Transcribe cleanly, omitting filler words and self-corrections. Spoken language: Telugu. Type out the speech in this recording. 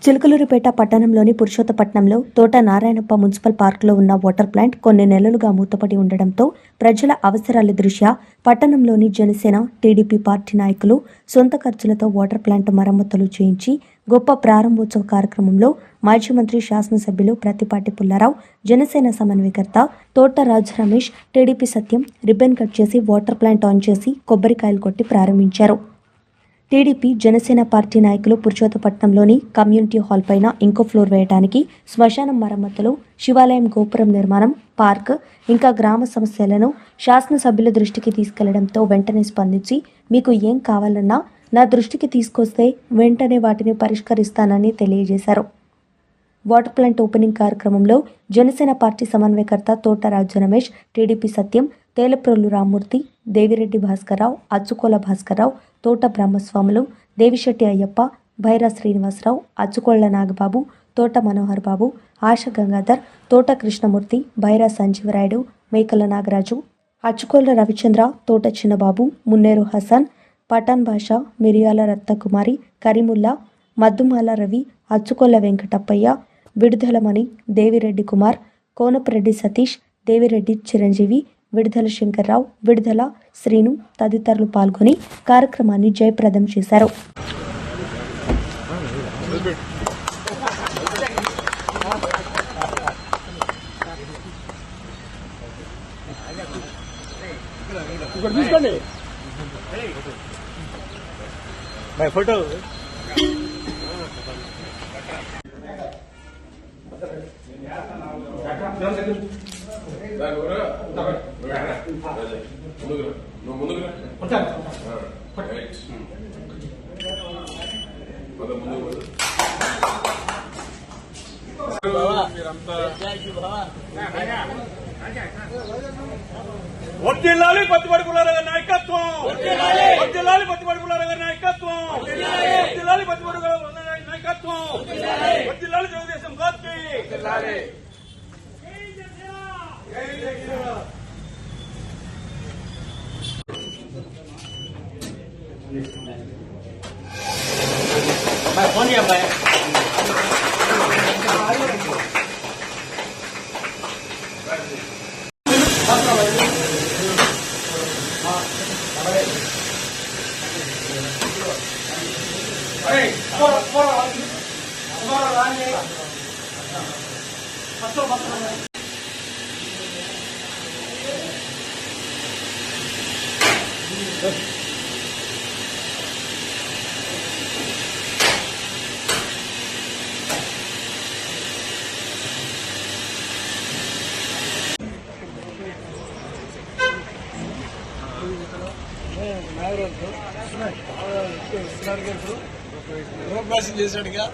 చిలుకలూరిపేట పట్టణంలోని పురుషోత్తపట్నంలో తోట నారాయణప్ప మున్సిపల్ పార్కులో ఉన్న వాటర్ ప్లాంట్ కొన్ని నెలలుగా మూతపడి ఉండడంతో ప్రజల అవసరాల దృష్ట్యా పట్టణంలోని జనసేన టీడీపీ పార్టీ నాయకులు సొంత ఖర్చులతో వాటర్ ప్లాంట్ మరమ్మతులు చేయించి గొప్ప ప్రారంభోత్సవ కార్యక్రమంలో మాజీ మంత్రి శాసనసభ్యులు ప్రత్తిపాటి పుల్లారావు, జనసేన సమన్వయకర్త తోట రాజ్ రమేష్, టీడీపీ సత్యం రిబ్బన్ కట్ చేసి వాటర్ ప్లాంట్ ఆన్ చేసి కొబ్బరికాయలు కొట్టి ప్రారంభించారు. టీడీపీ జనసేన పార్టీ నాయకులు పురుషోత్తపట్నంలోని కమ్యూనిటీ హాల్ పైన ఇంకో ఫ్లోర్ వేయడానికి, శ్మశానం మరమ్మతులు, శివాలయం గోపురం నిర్మాణం, పార్క్ ఇంకా గ్రామ సమస్యలను శాసనసభ్యుల దృష్టికి తీసుకెళ్లడంతో వెంటనే స్పందించి మీకు ఏం కావాలన్నా నా దృష్టికి తీసుకొస్తే వెంటనే వాటిని పరిష్కరిస్తానని తెలియజేశారు. వాటర్ ప్లాంట్ ఓపెనింగ్ కార్యక్రమంలో జనసేన పార్టీ సమన్వయకర్త తోట రాజ్ రమేష్, టీడీపీ సత్యం, తేలప్రోలు రామ్మూర్తి, దేవిరెడ్డి భాస్కర్రావు, అచ్చుకోల భాస్కర్రావు, తోట బ్రహ్మస్వాములు, దేవిశెట్టి అయ్యప్ప, భైరా శ్రీనివాసరావు, అచ్చుకోళ్ల నాగబాబు, తోట మనోహర్ బాబు, ఆశ గంగాధర్, తోట కృష్ణమూర్తి, భైరా సంజీవరాయుడు, మేకల నాగరాజు, అచ్చుకోళ్ల రవిచంద్ర, తోట చిన్నబాబు, మున్నేరు హసన్, పఠాన్ భాష, మిరియాల రత్నకుమారి, కరీముల్లా, మద్దుమాల రవి, అచ్చుకోళ్ల వెంకటప్పయ్య, విడుదలమణి, దేవిరెడ్డి కుమార్, కోనపరెడ్డి సతీష్, దేవిరెడ్డి చిరంజీవి, విడుదల శంకర్రావు, విడుదల శ్రీను తదితరులు పాల్గొని కార్యక్రమాన్ని జయప్రదం చేశారు. వర్ధిల్లాలి ప్రతిపాటి పుల్లారావు నాయకత్వం, వర్ధిల్లాలి ప్రతిపాటి పుల్లారావు నాయకత్వం, వర్ధిల్లాలి ప్రతిపాటి పుల్లారావు నాయకత్వం, వర్ధిల్లాలి తెలుగుదేశం పార్టీ. ఫోన్ అబ్బాయి చేశాడుగా.